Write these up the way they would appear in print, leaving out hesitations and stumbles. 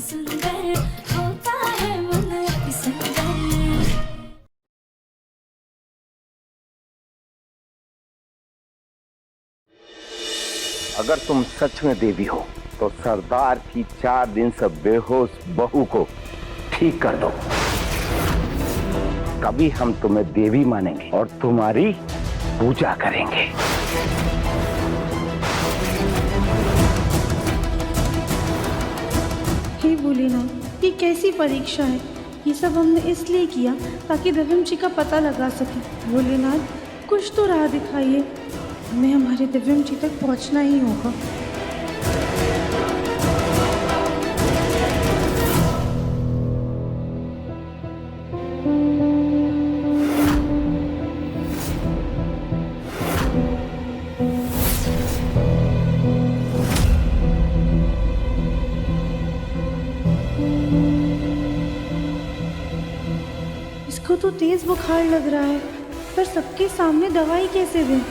सुंदर होता है मन अति सुंदर। अगर तुम सच में देवी हो तो सरदार की 4 दिन से बेहोश बहू को ठीक कर दो, तभी हम तुम्हें देवी मानेंगे और तुम्हारी पूजा करेंगे। हे भोलेनाथ, ये कैसी परीक्षा है? ये सब हमने इसलिए किया ताकि दिव्यम जी का पता लगा सके। भोलेनाथ, कुछ तो राह दिखाइए, हमें हमारे दिव्यम जी तक पहुंचना ही होगा। इसको तो तेज बुखार लग रहा है, पर सबके सामने दवाई कैसे दें?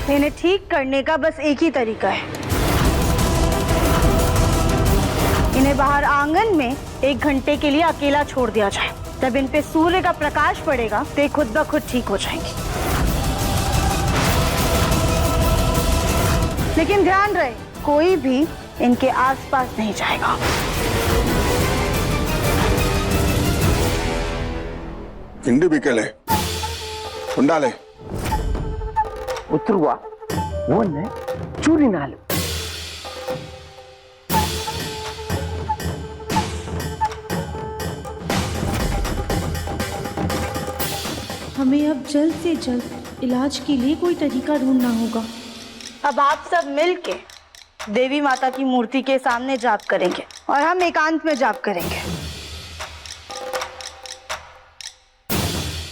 इन्हें ठीक करने का बस एक ही तरीका है। इन्हें बाहर आंगन में 1 घंटे के लिए अकेला छोड़ दिया जाए। जब इन पे सूर्य का प्रकाश पड़ेगा तो ये खुद ब खुद ठीक हो जाएंगी। लेकिन ध्यान रहे, कोई भी इनके आसपास नहीं जाएगा। हिंदी बिकेले उंडाले उतरुआ वो न चूरी नालू। हमें अब जल्द से जल्द इलाज के लिए कोई तरीका ढूंढना होगा। अब आप सब मिलके देवी माता की मूर्ति के सामने जाप करेंगे और हम एकांत में जाप करेंगे।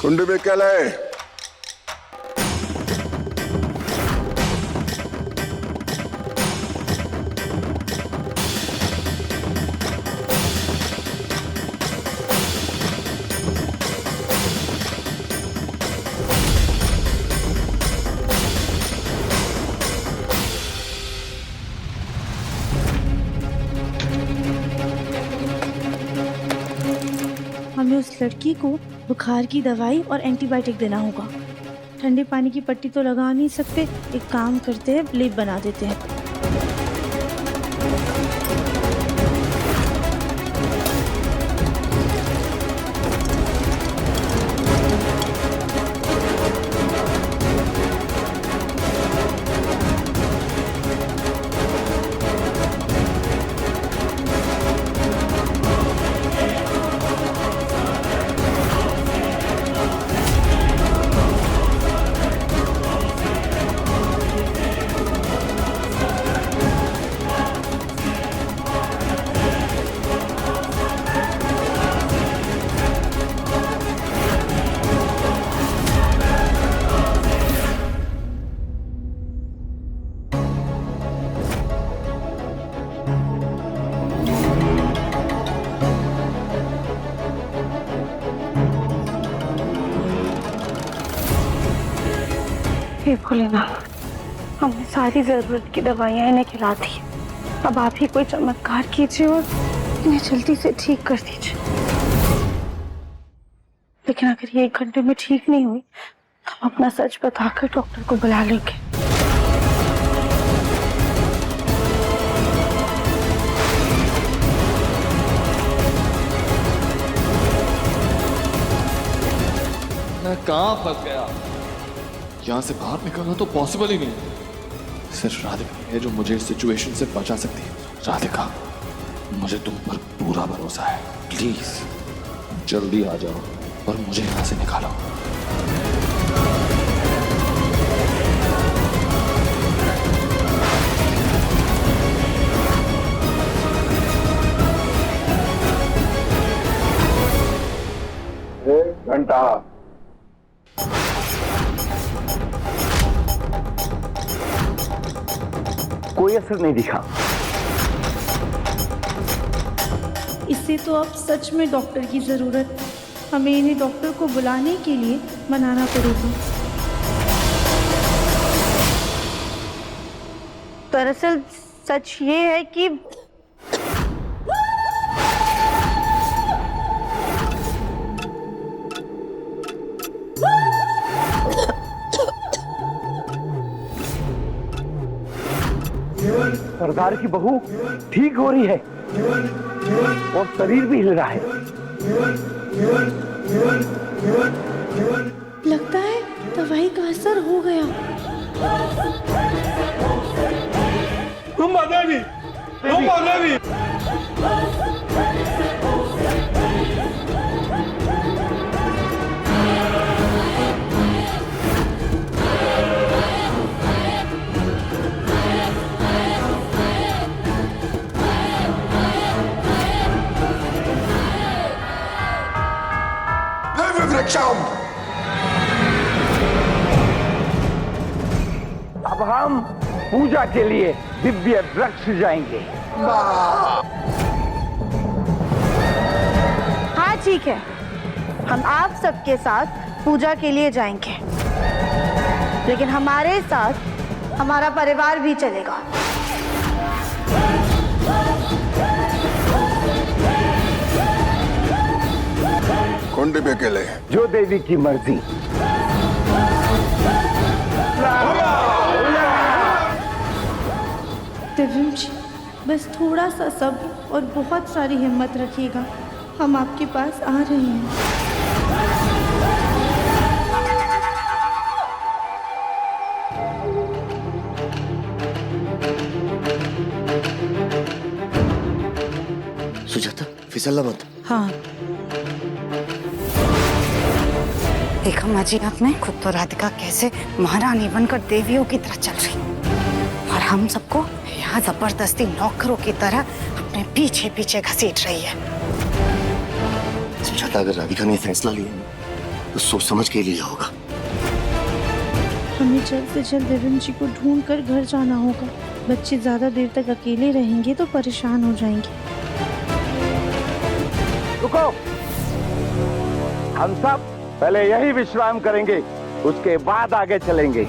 कुंडी बिकेले हमें उस लड़की को बुखार की दवाई और एंटीबायोटिक देना होगा। ठंडे पानी की पट्टी तो लगा नहीं सकते, एक काम करते हैं, लेप बना देते हैं। हे भोलेनाथ, हमने सारी जरूरत की दवाइयाँ इन्हें खिला दी। अब आप ही कोई चमत्कार कीजिए और इन्हें जल्दी से ठीक कर दीजिए। लेकिन अगर ये 1 घंटे में ठीक नहीं हुई तो हम अपना सच बताकर डॉक्टर को बुला लेंगे। मैं कहाँ फंस गया? यहाँ से बाहर निकलना तो पॉसिबल ही नहीं। सिर्फ राधिका है जो मुझे इस सिचुएशन से बचा सकती है। राधिका, मुझे तुम पर पूरा भरोसा है। प्लीज जल्दी आ जाओ और मुझे यहाँ से निकालो। घंटा कोई असर नहीं दिखा। इससे तो अब सच में डॉक्टर की जरूरत। हमें इन्हें डॉक्टर को बुलाने के लिए मनाना पड़ेगा। दरअसल सच ये है कि सरदार की बहू ठीक हो रही है और शरीर भी हिल रहा है। लगता है दवाई का असर हो गया। वृक्षम अब हम पूजा के लिए दिव्य वृक्ष जाएंगे। हाँ ठीक है, हम आप सबके साथ पूजा के लिए जाएंगे, लेकिन हमारे साथ हमारा परिवार भी चलेगा। कौन डिब्बे अकेले? जो देवी की मर्जी। दिव्यम जी, बस थोड़ा सा सब्र और बहुत सारी हिम्मत रखिएगा। हम आपके पास आ रहे हैं। सुजाता फिसलना मत। हाँ, देखा माँ जी आपने, खुद तो राधिका कैसे महारानी बनकर देवियों की तरह चल रही, और हम सबको यहाँ जबरदस्ती नौकरों की तरह अपने पीछे पीछे घसीट रही है। सुजाता, अगर राधिका ने फैसला लिया तो सोच समझ के लिया होगा। हमें जल्द से जल्द दिव्यम जी को ढूंढ कर घर जाना होगा। बच्चे ज्यादा देर तक अकेले रहेंगे तो परेशान हो जाएंगे। रुको, हम सब पहले यही विश्राम करेंगे, उसके बाद आगे चलेंगे।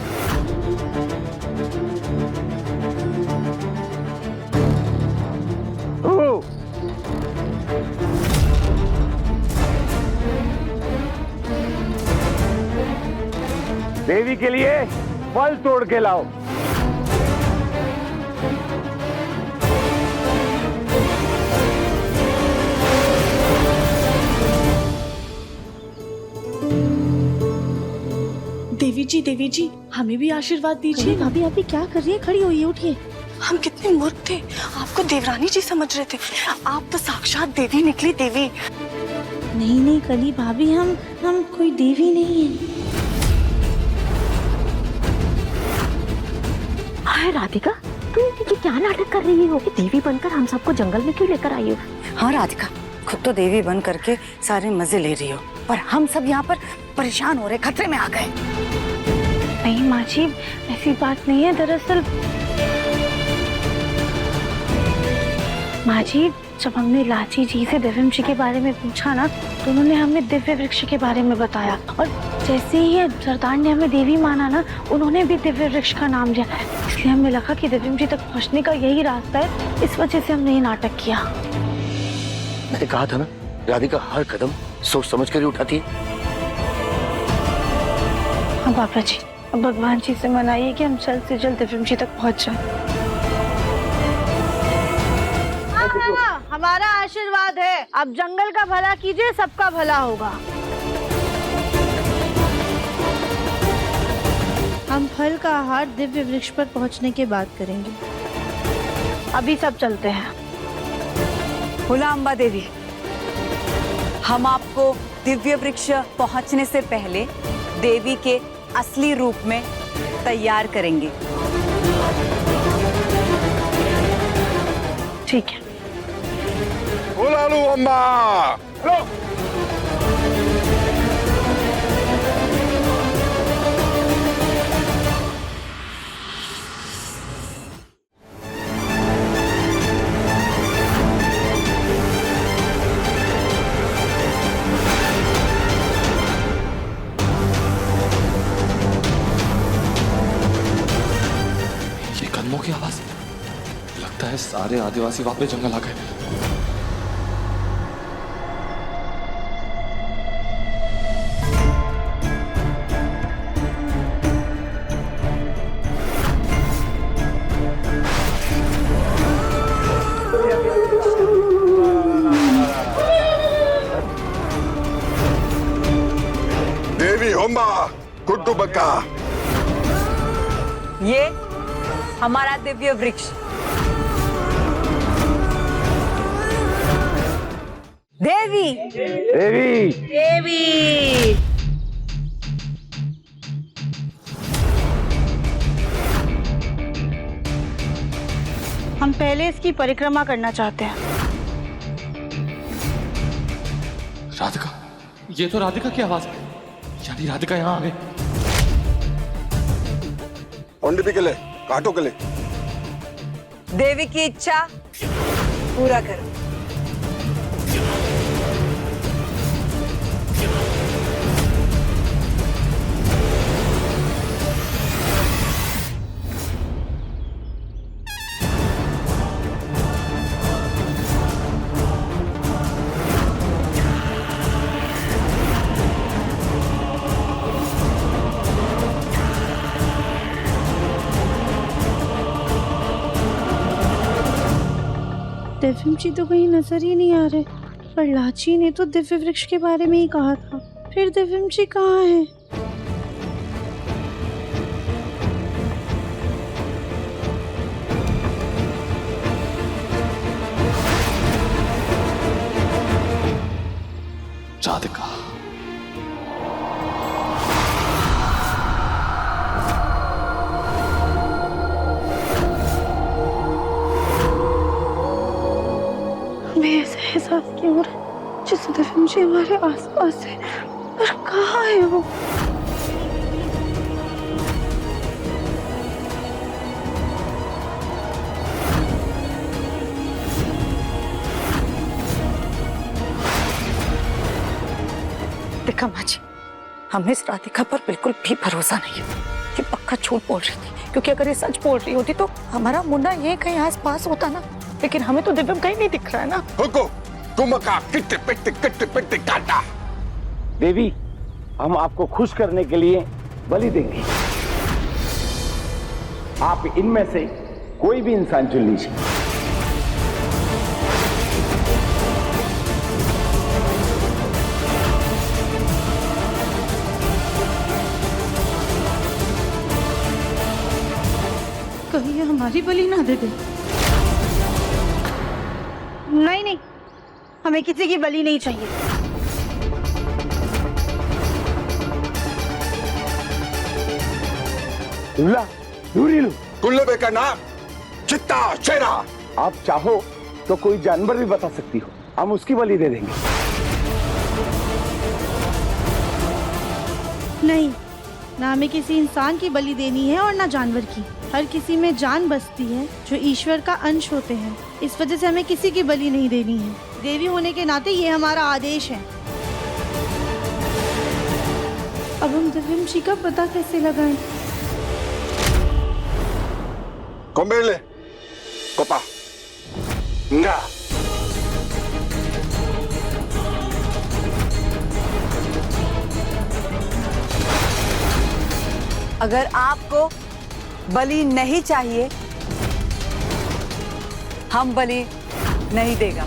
देवी के लिए फल तोड़ के लाओ। देवी जी हमें भी आशीर्वाद दीजिए। भाभी अभी क्या कर रही है? खड़ी हुई है, उठिए। हम कितने मूर्ख थे, आपको देवरानी जी समझ रहे थे, आप तो साक्षात देवी निकली। देवी नहीं नहीं कली भाभी, हम कोई देवी नहीं है। हाय राधिका, तुम ये क्या नाटक कर रही हो? देवी बनकर हम सबको जंगल में क्यों लेकर आई हो? हाँ राधिका, खुद तो देवी बन करके सारे मजे ले रही हो, पर हम सब यहाँ पर परेशान हो रहे, खतरे में आ गए। नहीं माँ जी, ऐसी बात नहीं है। दरअसल माँ जी, जब हमने लाची जी से दिव्यम जी के बारे में पूछा ना, तो उन्होंने हमें दिव्य वृक्ष के बारे में बताया, और जैसे ही सरदार ने हमें देवी माना ना, उन्होंने भी दिव्य वृक्ष का नाम लिया। इसलिए हमें लगा कि दिव्यम जी तक पहुँचने का यही रास्ता है, इस वजह से हमने ये नाटक किया। मैंने कहा था ना, राधिका हर कदम सोच समझ कर ही उठाती है। हाँ पापा जी, अब भगवान जी से मनाइए कि हम जल्द से जल्द दिव्यम जी तक पहुँच जाए। हमारा आशीर्वाद है, अब जंगल का भला कीजिए, सबका भला होगा। हम फल का आहार दिव्य वृक्ष पर पहुंचने के बाद करेंगे। अभी सब चलते हैं। भोला अम्बा देवी, हम आपको दिव्य वृक्ष पहुंचने से पहले देवी के असली रूप में तैयार करेंगे। ठीक है। बोलालू अम्मा। ये कदमों की आवाज। लगता है सारे आदिवासी वापस जंगल आ गए। देवी होम्बा कुट्टुबक्का, ये हमारा दिव्य वृक्ष देवी देवी देवी। हम पहले इसकी परिक्रमा करना चाहते हैं। राधिका, ये तो राधिका की आवाज है, यानी राधिका यहाँ आ गई। कोंडिपी के ले, काटो के ले। देवी की इच्छा पूरा करो। दिव्यम जी तो कहीं नजर ही नहीं आ रहे, पर लाची ने तो दिव्य वृक्ष के बारे में ही कहा था। फिर दिव्यम जी कहाँ हैं? राधिका, हमें ऐसा एहसास क्यों हो रहा है जैसे दिव्यम जी हमारे आसपास है, पर कहाँ है वो? देखा माँ जी, हमें इस राधिका पर बिल्कुल भी भरोसा नहीं है। ये पक्का झूठ बोल रही थी, क्योंकि अगर ये सच बोल रही होती तो हमारा मुन्ना ये कहीं आस पास होता ना, लेकिन हमें तो दिव्यम कहीं नहीं दिख रहा है ना। हुको तुमका किट्टे पिट्टे काटा। देवी, हम आपको खुश करने के लिए बलि देंगे। आप इनमें से कोई भी इंसान चुन लीजिए। कहीं ये हमारी बलि ना दे दे। नहीं नहीं, हमें किसी की बलि नहीं चाहिए। लूरीलू, कुल्लबे का नाम चित्ता शेरा। आप चाहो तो कोई जानवर भी बता सकती हो, हम उसकी बलि दे देंगे। नहीं, ना हमें किसी इंसान की बलि देनी है और ना जानवर की। हर किसी में जान बसती है जो ईश्वर का अंश होते हैं। इस वजह से हमें किसी की बलि नहीं देनी है। देवी होने के नाते ये हमारा आदेश है। अब हम दिव्यम जी का पता कैसे लगाएं? कोम्बेले कोपा nga। अगर आपको बलि नहीं चाहिए, हम बलि नहीं देगा।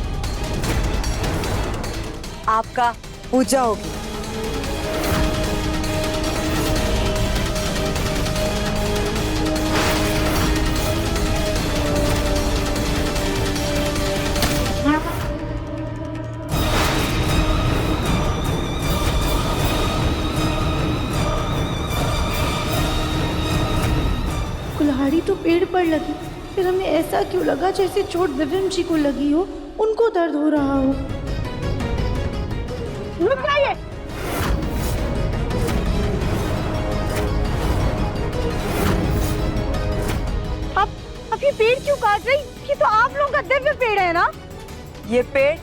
आपका पूजा होगी। कुल्हाड़ी तो पेड़ पर लगी, फिर हमें ऐसा क्यों लगा जैसे चोट दिव्यम जी को लगी हो, उनको दर्द हो रहा हो। रुक जाइए। अब ये पेड़ क्यों काट रही? ये तो आप लोगों का दिव्य पेड़ है ना? ये पेड़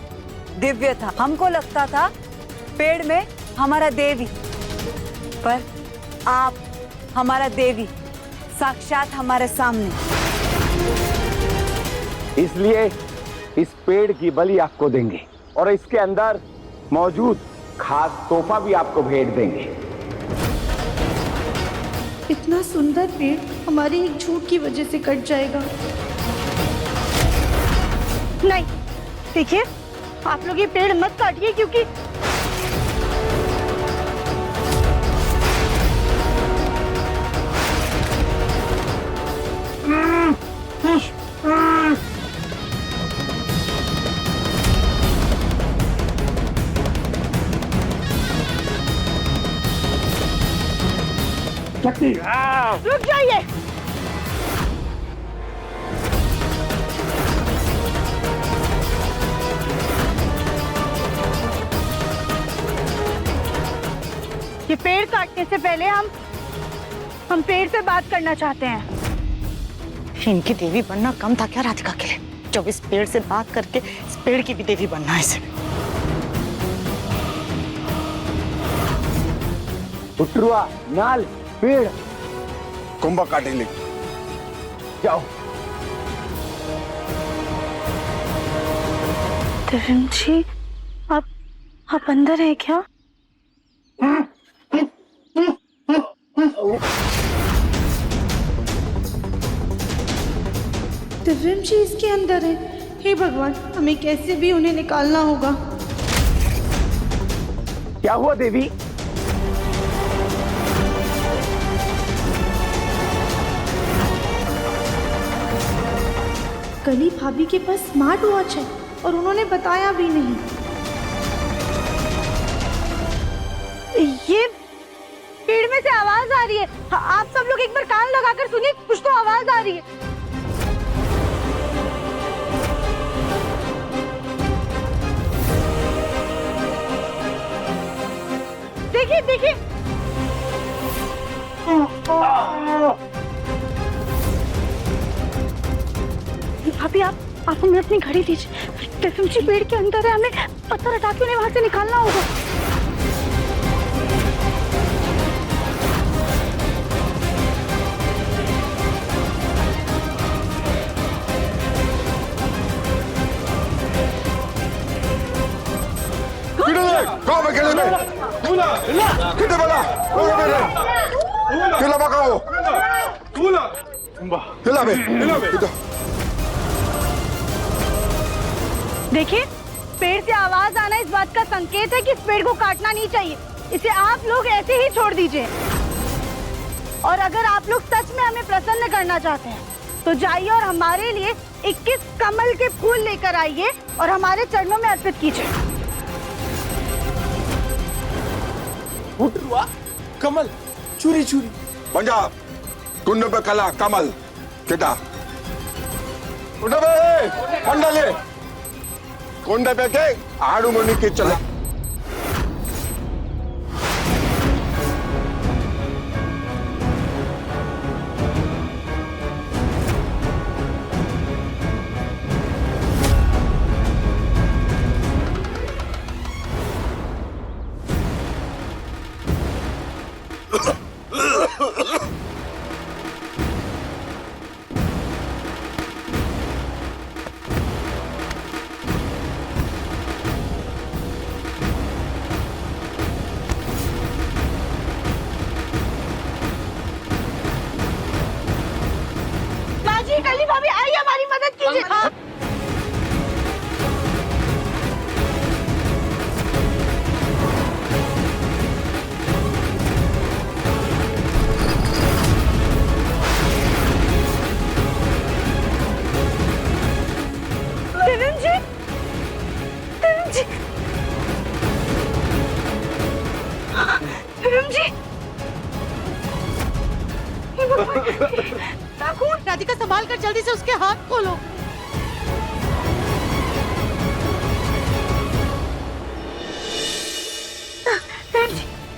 दिव्य था। हमको लगता था पेड़ में हमारा देवी, पर आप हमारा देवी साक्षात हमारे सामने। इसलिए इस पेड़ की बलि आपको देंगे और इसके अंदर मौजूद खास तोहफा भी आपको भेंट देंगे। इतना सुंदर पेड़ हमारे एक झूठ की वजह से कट जाएगा। नहीं, देखिए आप लोग ये पेड़ मत काटिए, क्योंकि रुक जाइए। ये पेड़ काटने से पहले हम पेड़ से बात करना चाहते हैं। इनकी देवी बनना कम था क्या राधिका के लिए, जब इस पेड़ से बात करके इस पेड़ की भी देवी बनना है इसे। उतरुआ, नाल, पेड़, कुंभ काटेंगे। जाओ। दिव्यम जी, आप अंदर है क्या? दिव्यम जी इसके अंदर है। हे भगवान, हमें कैसे भी उन्हें निकालना होगा। क्या हुआ देवी? कली भाभी के पास स्मार्ट वॉच है और उन्होंने बताया भी नहीं। ये पेड़ में से आवाज आ रही है। आप सब लोग एक बार कान लगाकर सुनिए, कुछ तो आवाज आ रही है। देखिए देखिए, भाभी आप हमें अपनी घड़ी दीजिए। दिव्यम जी पेड़ के अंदर है, हमें पत्थर हटा के उन्हें वहां से निकालना होगा। Come che le Che te va là? Che la bacao? Che la be? देखिए, पेड़ से आवाज आना इस बात का संकेत है कि इस पेड़ को काटना नहीं चाहिए। इसे आप लोग ऐसे ही छोड़ दीजिए। और अगर आप लोग सच में हमें प्रसन्न करना चाहते हैं तो जाइए और हमारे लिए 21 कमल के फूल लेकर आइए और हमारे चरणों में अर्पित कीजिए। उतरुआ, कमल, चूरी चूरी। पंजाब, कुंड पे कला कमल, किटा। उठा बे, पंडाले। कुंड पे के आड़ू मुनि के चला। कली भाभी आइए, हमारी मदद कीजिए। दिव्यम जी, दिव्यम जी, दिव्यम जी, राधिका संभाल कर जल्दी से उसके हाथ खोलो।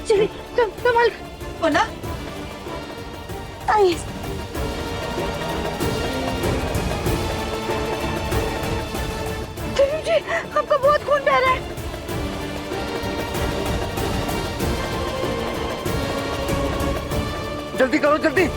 चलिए, संभाल बोला। आइए। जी, आपका बहुत खून बह रहा है। जल्दी करो, जल्दी।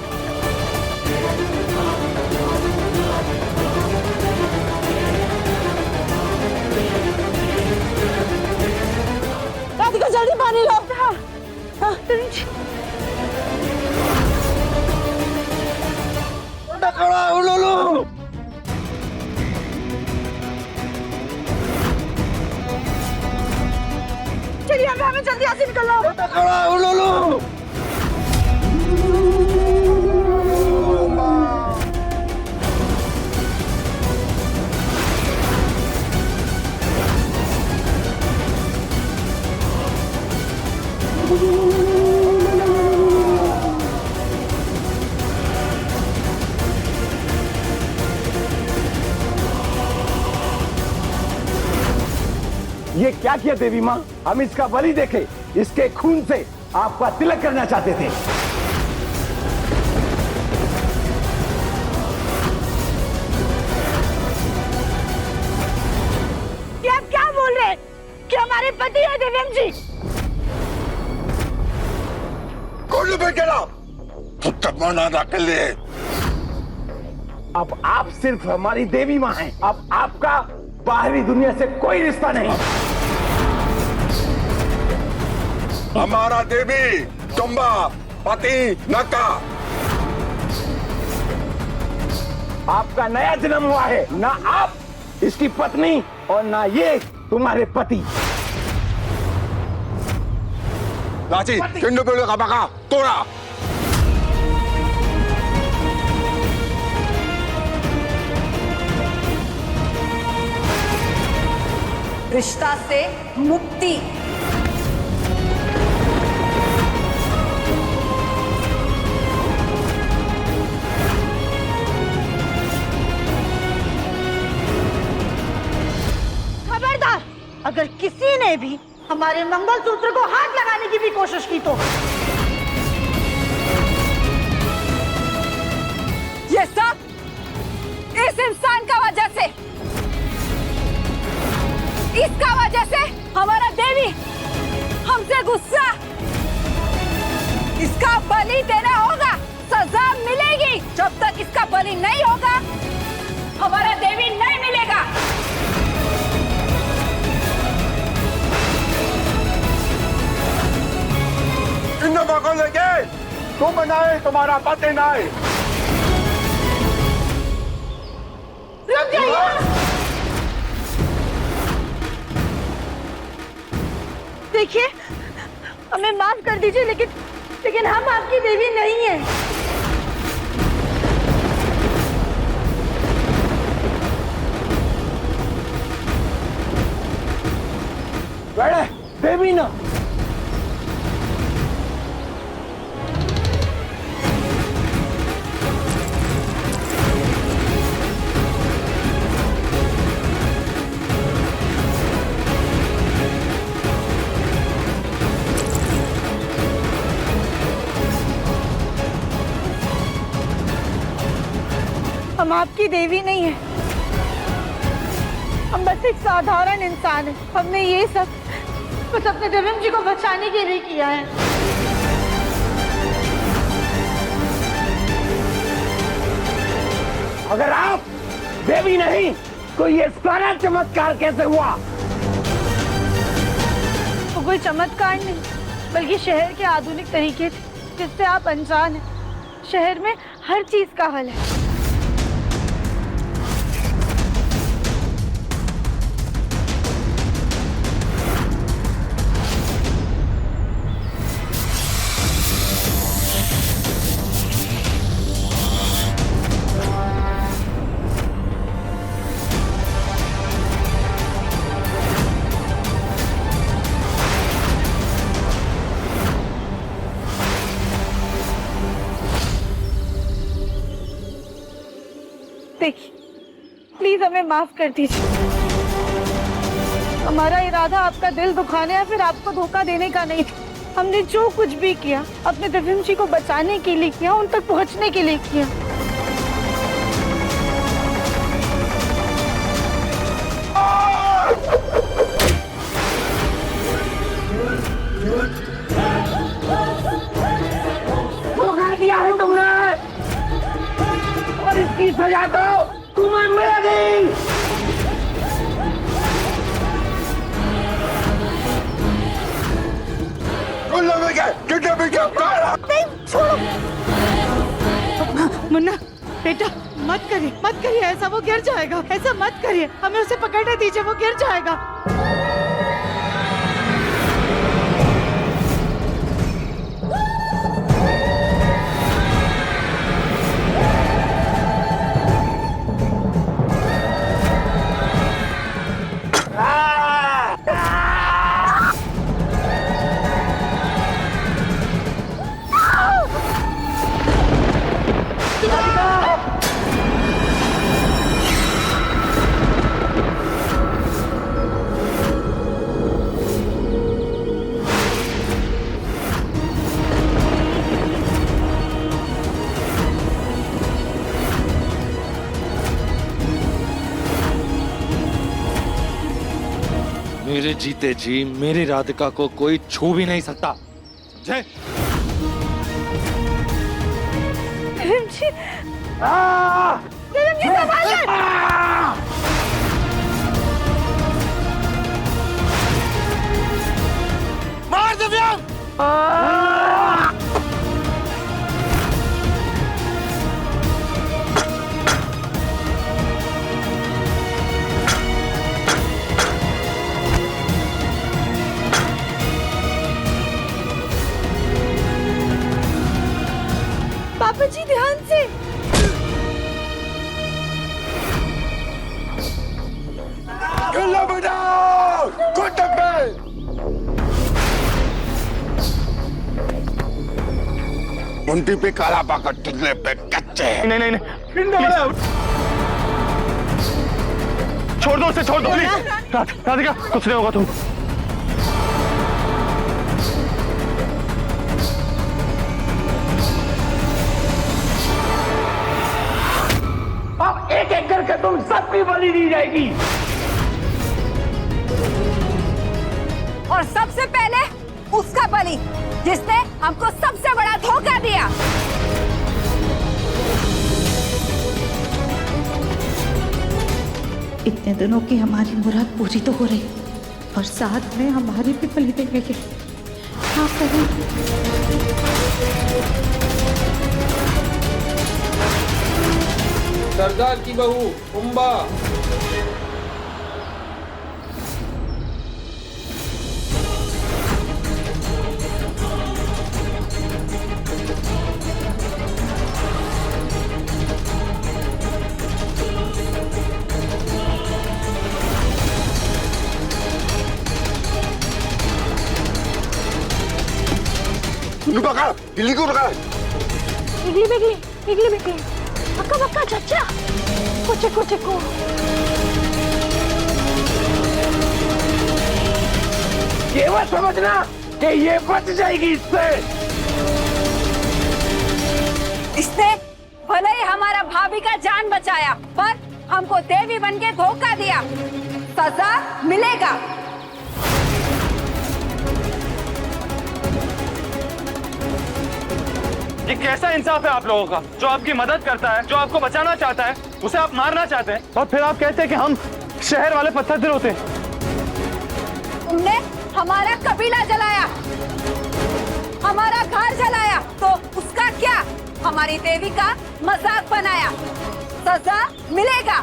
खड़ा उलूलू। चलिए हमें जल्दी यहाँ से निकलना होगा। खड़ा उलूलू। ये क्या किया देवी माँ? हम इसका बलि देखे, इसके खून से आपका तिलक करना चाहते थे। ये आप क्या बोल रहे हैं कि हमारे पति है दिव्यम जी? कौन बेटा तब मना कर ले। अब आप सिर्फ हमारी देवी माँ हैं। अब आपका बाहरी दुनिया से कोई रिश्ता नहीं। हमारा देवी तुम्बा पति नका। आपका नया जन्म हुआ है, ना आप इसकी पत्नी और ना ये तुम्हारे पति। लाची किंडो पेड़ों का बका तोड़ा। रिश्ता से मुक्ति। खबरदार, अगर किसी ने भी हमारे मंगलसूत्र को हाथ लगाने की भी कोशिश की तो ये सब इस इंसान का वजह से, इसका वजह से हमारा देवी हमसे गुस्सा। इसका बलि देना होगा, सजा मिलेगी। जब तक इसका बलि नहीं होगा हमारा देवी नहीं मिलेगा। इन को लेके तुम बनाए, तुम्हारा पति नाए। देखिए, हमें माफ कर दीजिए, लेकिन हम आपकी देवी नहीं हैं। देवी ना, हम आपकी देवी नहीं है। हम बस एक साधारण इंसान हैं। हमने ये सब बस अपने दिव्यम जी को बचाने के लिए किया है। अगर आप देवी नहीं तो ये सारा चमत्कार कैसे हुआ? तो कोई चमत्कार नहीं, बल्कि शहर के आधुनिक तरीके थे जिससे आप अनजान हैं। शहर में हर चीज का हल है। देखिए, प्लीज हमें माफ कर दीजिए। हमारा इरादा आपका दिल दुखाने या फिर आपको धोखा देने का नहीं था। हमने जो कुछ भी किया अपने दिव्यम जी को बचाने के लिए किया, उन तक पहुंचने के लिए किया। धोखा दिया है तुमने, और इसकी सजा तो तुम्हें मिलेगी। मुन्ना, बेटा मत करिए ऐसा, वो गिर जाएगा। ऐसा मत करिए, हमें उसे पकड़ने दीजिए, वो गिर जाएगा। मेरे जीते जी मेरी राधिका को कोई छू भी नहीं सकता, समझे? मार दिव्यम! पापा जी ध्यान से। गला बजाओ, कुत्ते पे। मुंडी पे काला पाकर टिकले पे कच्चे। नहीं छोड़ दो उसे, छोड़ दो प्लीज। राधिका कुछ नहीं होगा, तुम अब एक एक करके तुम सबकी बलि दी जाएगी। और सबसे पहले उसका बलि, जिसने हमको सबसे बड़ा धोखा दिया। इतने दिनों की हमारी मुराद पूरी तो हो रही, और साथ में हमारी भी बलि देने के हाँ करें। सरदार की बहू उम्बा। Lu bakal, Billy को bakal. Igli. Baka चाचा, को. ये मत समझना कि ये बच जाएगी इससे। इसने भले ही हमारा भाभी का जान बचाया, पर हमको देवी बनके धोखा दिया। सजा मिलेगा। ये कैसा इंसाफ है आप लोगों का? जो आपकी मदद करता है, जो आपको बचाना चाहता है, उसे आप मारना चाहते हैं, और फिर आप कहते हैं कि हम शहर वाले पत्थर दिल होते हैं। तुमने हमारा कबीला जलाया, हमारा घर जलाया, तो उसका क्या? हमारी देवी का मजाक बनाया। सजा मिलेगा।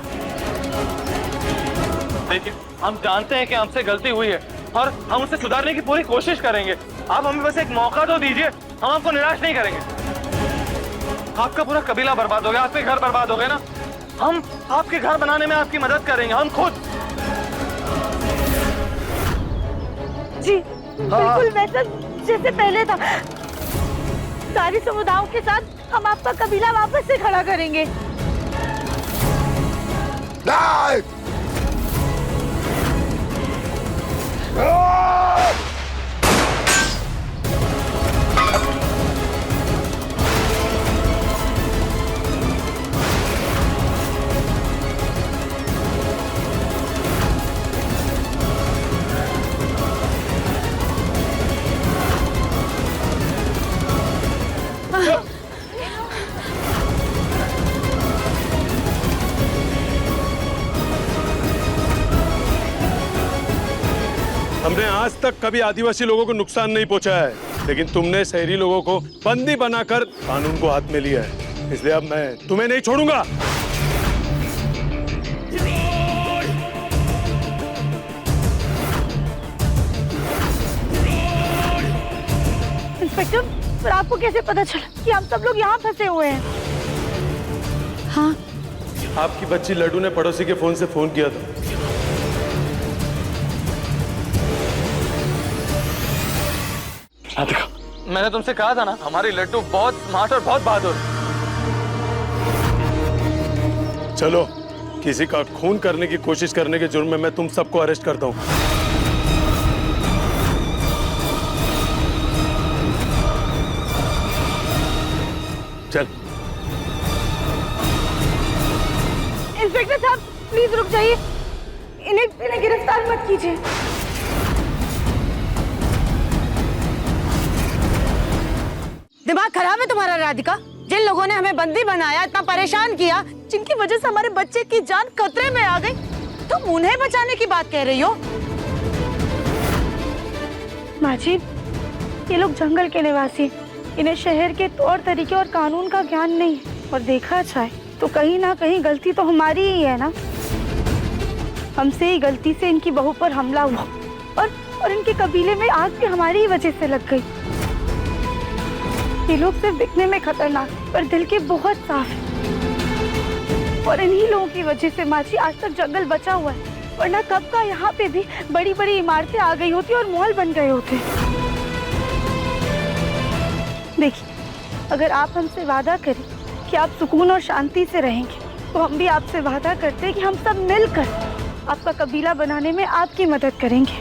देखिए, हम जानते हैं कि हमसे गलती हुई है और हम उसे सुधारने की पूरी कोशिश करेंगे। आप हमें बस एक मौका तो दीजिए, हम आपको निराश नहीं करेंगे। आपका पूरा कबीला बर्बाद हो गया, आपके घर बर्बाद हो गए ना, हम आपके घर बनाने में आपकी मदद करेंगे, हम खुद। जी बिल्कुल वैसा जैसे पहले था। सारी समुदायों के साथ हम आपका कबीला वापस से खड़ा करेंगे। हमने आज तक कभी आदिवासी लोगों को नुकसान नहीं पहुंचाया है, लेकिन तुमने शहरी लोगों को बंदी बनाकर कानून को हाथ में लिया है। इसलिए अब मैं तुम्हें नहीं छोड़ूंगा। इंस्पेक्टर, पर आपको कैसे पता चला कि हम सब लोग यहाँ फंसे हुए हैं? हाँ, आपकी बच्ची लड्डू ने पड़ोसी के फोन से फोन किया था। राधिका, मैंने तुमसे कहा था ना, हमारी लड्डू बहुत स्मार्ट और बहुत बहादुर। चलो, किसी का खून करने की कोशिश करने के जुर्म में मैं तुम सबको अरेस्ट करता हूँ। चल। इंस्पेक्टर साहब, प्लीज रुक जाइए। इन्हें गिरफ्तार मत कीजिए। दिमाग खराब है तुम्हारा राधिका? जिन लोगों ने हमें बंदी बनाया, इतना परेशान किया, जिनकी वजह से हमारे बच्चे की जान खतरे में आ गई, तुम उन्हें बचाने की बात कह रही हो? माँ जी, ये लोग जंगल के निवासी, इन्हें शहर के तौर तरीके और कानून का ज्ञान नहीं है। और देखा जाए तो कहीं ना कहीं गलती तो हमारी ही है ना। हमसे ही गलती से इनकी बहू पर हमला हुआ और इनके कबीले में आग भी हमारी ही वजह से लग गई। ये लोग सिर्फ दिखने में खतरनाक पर दिल के बहुत साफ हैं। और इन्हीं लोगों की वजह से माँ जी आज तक जंगल बचा हुआ है, वरना कब का यहाँ पे भी बड़ी बड़ी इमारतें आ गई होती और महल बन गए होते। देखिए, अगर आप हमसे वादा करें कि आप सुकून और शांति से रहेंगे, तो हम भी आपसे वादा करते हैं कि हम सब मिलकर आपका कबीला बनाने में आपकी मदद करेंगे।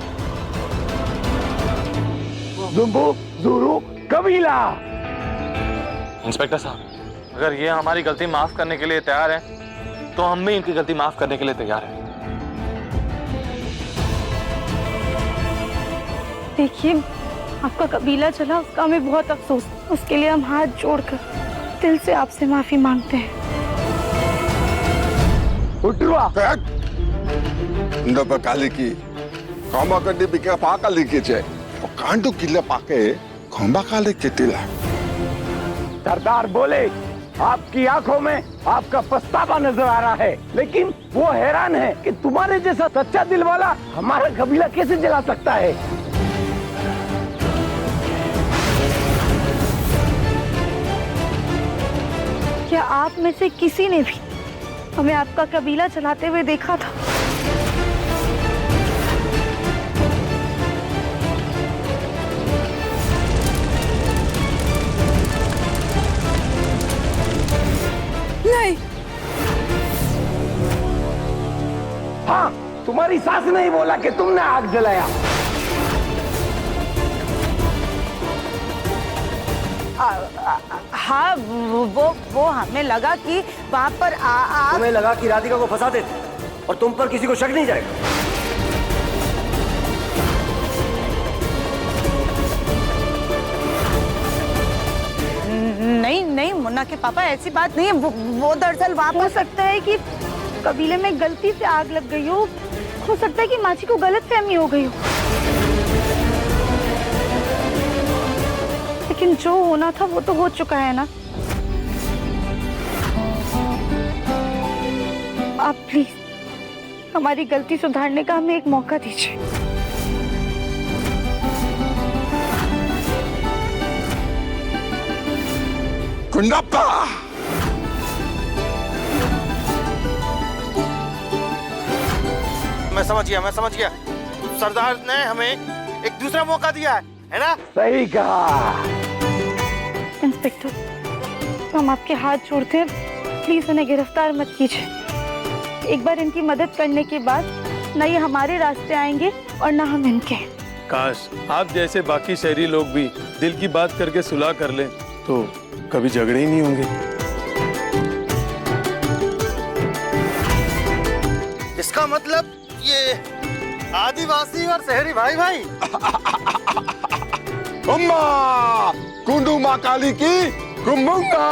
जुम्बू जुरू कबीला। इंस्पेक्टर साहब, अगर ये हमारी गलती माफ करने के लिए तैयार हैं, तो हम भी इनकी गलती माफ करने के लिए तैयार हैं। देखिए, आपका कबीला चला, उसका हमें बहुत अफसोस। उसके लिए हम हाथ जोड़कर दिल से आपसे माफी मांगते हैं। कालिकी खंबा कड्डी बिके पाका लिखे छे कांडू किले पाके खंबा काले केटिला। सरदार बोले, आपकी आंखों में आपका पछतावा नजर आ रहा है, लेकिन वो हैरान है कि तुम्हारे जैसा सच्चा दिल वाला हमारा कबीला कैसे जला सकता है। क्या आप में से किसी ने भी हमें आपका कबीला चलाते हुए देखा था? नहीं। हाँ, तुम्हारी सास ने ही बोला कि तुमने आग जलाया। हाँ, वो हमें लगा कि वहाँ पर तुम्हें लगा कि राधिका को फंसा देते और तुम पर किसी को शक नहीं जाएगा। नहीं मुन्ना के पापा, ऐसी बात नहीं है। वो दरअसल वहाँ हो सकता है कि कबीले में गलती से आग लग गई हो सकता है कि माची को गलतफहमी हो गई हो। लेकिन जो होना था वो तो हो चुका है ना। आप प्लीज हमारी गलती सुधारने का हमें एक मौका दीजिए। कुंडप्पा, मैं समझ गया। सरदार ने हमें एक दूसरा मौका दिया है ना? सही कहा। इंस्पेक्टर, हम आपके हाथ जोड़ते हैं, प्लीज उन्हें गिरफ्तार मत कीजिए। एक बार इनकी मदद करने के बाद न ये हमारे रास्ते आएंगे और न हम इनके। काश आप जैसे बाकी शहरी लोग भी दिल की बात करके सुलह कर लें, तो कभी झगड़े ही नहीं होंगे। इसका मतलब ये आदिवासी और शहरी भाई भाई। अम्मा कुंडू माँ काली की कुम्भुंगा।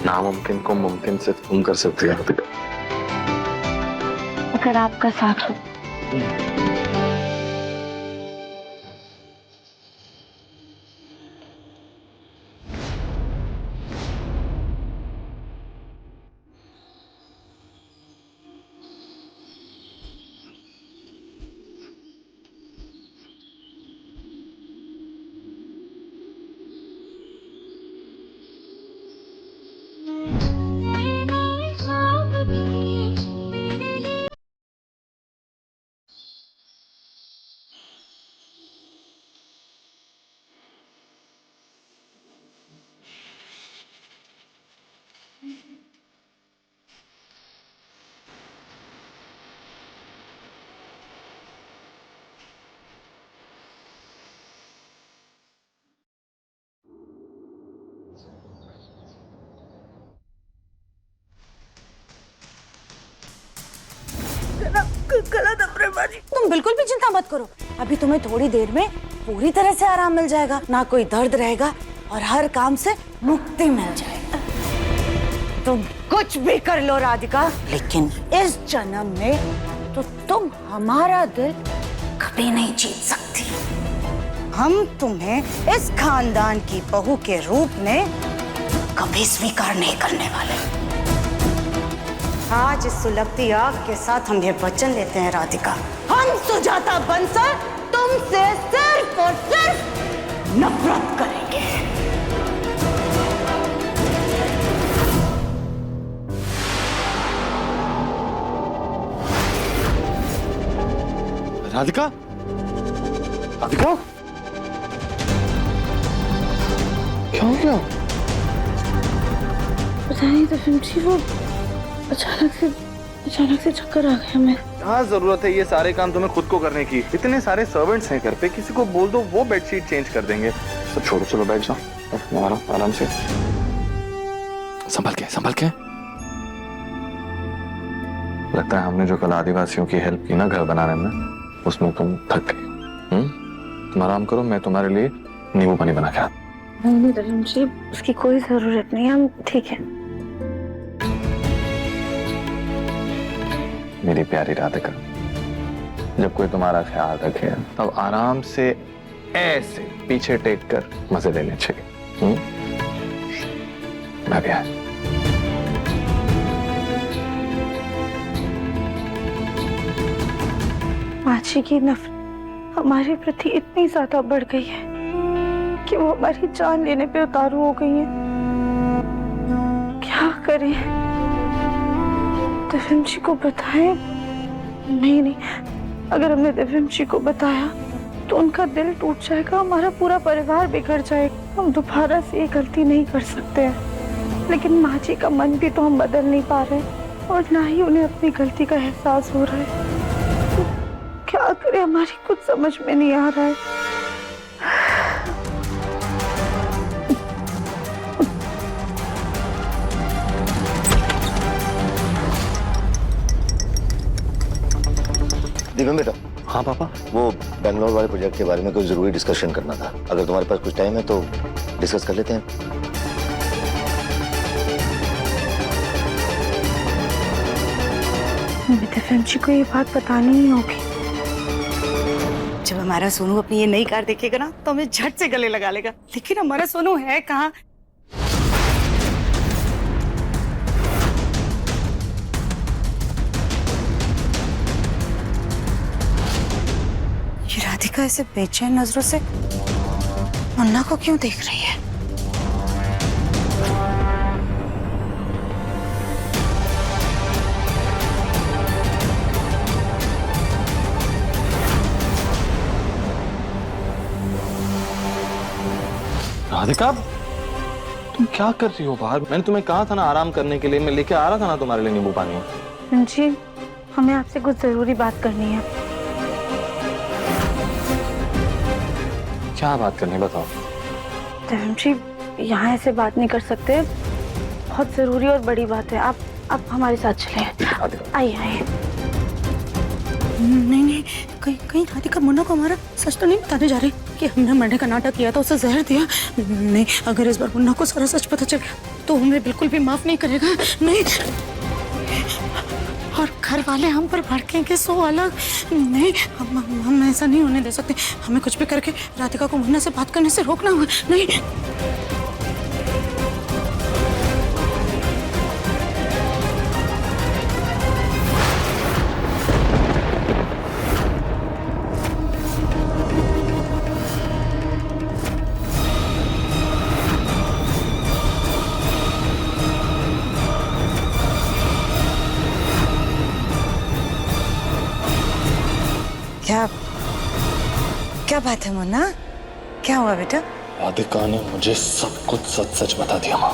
नामुमकिन को मुमकिन से तुम कर सकते हो। अगर आपका साथ हो गलत अपने माँ जी। तुम बिल्कुल भी चिंता मत करो, अभी तुम्हें थोड़ी देर में पूरी तरह से आराम मिल जाएगा, ना कोई दर्द रहेगा और हर काम से मुक्ति मिल जाएगी। तुम कुछ भी कर लो राधिका, लेकिन इस जन्म में तो तुम हमारा दिल कभी नहीं जीत सकती। हम तुम्हें इस खानदान की बहू के रूप में कभी स्वीकार नहीं करने वाले। आज इस सुलगती आग के साथ हम ये वचन लेते हैं राधिका, हम सुजाता बंसल तुमसे सिर्फ और सिर्फ नफरत करेंगे। राधिका, राधिका, क्या हो गया? पता नहीं दफिम जी, वो अचानक से चक्कर आ गया। मैं क्या जरूरत है ये सारे काम तुम्हें खुद को करने की? इतने सारे सर्वेंट्स हैं घर पे, किसी को बोल दो वो बेडशीट चेंज कर देंगे। सब छोड़ो, चलो बैठ जाओ, आराम से, संभल के। लगता है हमने जो कल आदिवासियों की हेल्प की ना घर बनाने में, उसमें तुम थक गए। तुम आराम करो, मैं तुम्हारे लिए नींबू पानी बना के आता। नहीं दफिम जी, उसकी कोई जरूरत नहीं, हम ठीक है। मेरी प्यारी राधिका, जब कोई तुम्हारा ख्याल रखे तब आराम से ऐसे पीछे टेक कर मजे लेने चाहिए। मैं भी आया। माची की नफरत हमारे प्रति इतनी ज्यादा बढ़ गई है कि वो हमारी जान लेने पे उतारू हो गई है। क्या करें? दफिम जी को बताएं? नहीं, अगर हमने दफिम जी को बताया तो उनका दिल टूट जाएगा, हमारा पूरा परिवार बिखर जाएगा। हम दोबारा से ये गलती नहीं कर सकते हैं, लेकिन माँ जी का मन भी तो हम बदल नहीं पा रहे और ना ही उन्हें अपनी गलती का एहसास हो रहा है। तो क्या करें, हमारी कुछ समझ में नहीं आ रहा है। दिव्यम बेटा। हाँ पापा। वो बैंगलोर वाले प्रोजेक्ट के बारे में कोई जरूरी डिस्कशन करना था, अगर तुम्हारे पास कुछ टाइम है तो डिस्कस कर लेते हैं। दफिम जी को ये बात बतानी ही होगी। जब हमारा सोनू अपनी ये नई कार देखेगा ना तो हमें झट से गले लगा लेगा, लेकिन हमारा सोनू है कहाँ? ये राधिका ऐसे बेचैन नजरों से मुन्ना को क्यों देख रही है? राधिका, तुम क्या कर रही हो बाहर? मैंने तुम्हें कहा था ना आराम करने के लिए, मैं लेके आ रहा था ना तुम्हारे लिए नींबू पानी। जी, हमें आपसे कुछ जरूरी बात करनी है। क्या बात करनी, बताओ। दफिम जी, यहाँ ऐसे बात नहीं कर सकते, बहुत जरूरी और बड़ी बात है। आप हमारे साथ चलें। आइए। नहीं, कहीं राधिका मुन्ना को हमारा सच तो नहीं बताने जा रही कि हमने मरने का नाटक किया था, उसे जहर दिया? नहीं, अगर इस बार मुन्ना को सारा सच पता चल गया तो हमें बिल्कुल भी माफ नहीं करेगा। नहीं, और घर वाले हम पर भड़केंगे सो अलग। नहीं, हम ऐसा नहीं होने दे सकते। हमें कुछ भी करके राधिका को मुन्ना से बात करने से रोकना होगा। नहीं, क्या बात है मुन्ना? क्या हुआ बेटा? राधिका ने मुझे सब कुछ सच सच बता दिया माँ।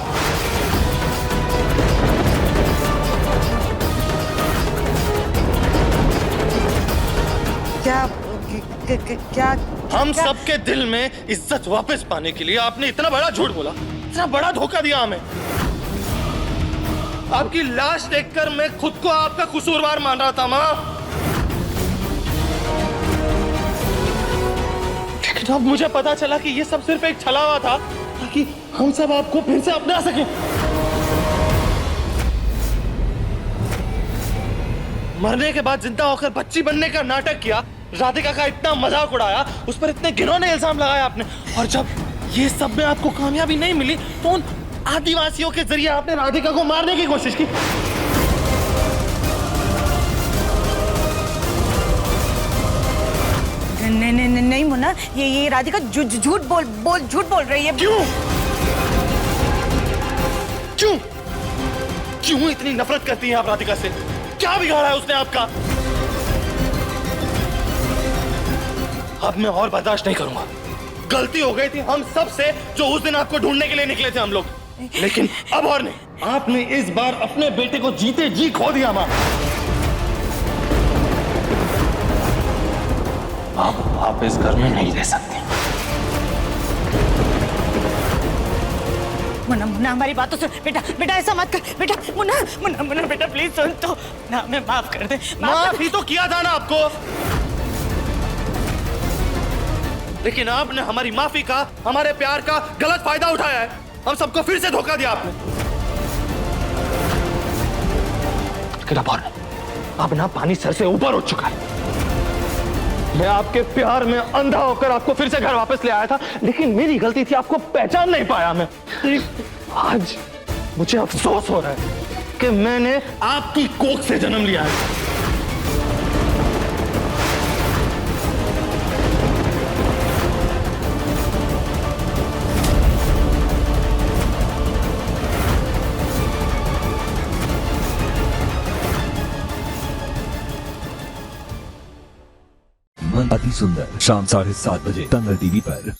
क्या हम सबके दिल में इज्जत वापस पाने के लिए आपने इतना बड़ा झूठ बोला, इतना बड़ा धोखा दिया हमें। आपकी लाश देखकर मैं खुद को आपका कसूरवार मान रहा था माँ। लेकिन अब मुझे पता चला कि ये सब सिर्फ एक छलावा था ताकि हम सब आपको फिर से अपना सकें। मरने के बाद जिंदा होकर बच्ची बनने का नाटक किया, राधिका का इतना मजाक उड़ाया, उस पर इतने घिनौने इल्जाम लगाया आपने, और जब ये सब में आपको कामयाबी नहीं मिली तो उन आदिवासियों के जरिए आपने राधिका को मारने की कोशिश की। नहीं मुन्ना, ये राधिका झूठ बोल रही है। क्यों क्यों क्यों इतनी नफरत करती हैं आप राधिका से? क्या बिगाड़ा है उसने आपका? अब मैं और बर्दाश्त नहीं करूंगा। गलती हो गई थी हम सब से जो उस दिन आपको ढूंढने के लिए निकले थे हम लोग, लेकिन अब और नहीं। आपने इस बार अपने बेटे को जीते जी खो दिया मां। अब आप इस घर में नहीं रह सकते। मुन्ना हमारी बात तो सुन। बेटा ऐसा मत कर बेटा। मुन्ना बेटा प्लीज सुन तो ना, हमें माफ कर दे। माफ ही तो किया था ना आपको, लेकिन आपने हमारी माफी का, हमारे प्यार का गलत फायदा उठाया है। हम सबको फिर से धोखा दिया आपने। अब ना पानी सर से ऊपर उठ चुका है। मैं आपके प्यार में अंधा होकर आपको फिर से घर वापस ले आया था, लेकिन मेरी गलती थी, आपको पहचान नहीं पाया मैं। आज मुझे अफसोस हो रहा है कि मैंने आपकी कोख से जन्म लिया है। अति सुंदर शाम 7:30 बजे दंगल टीवी पर।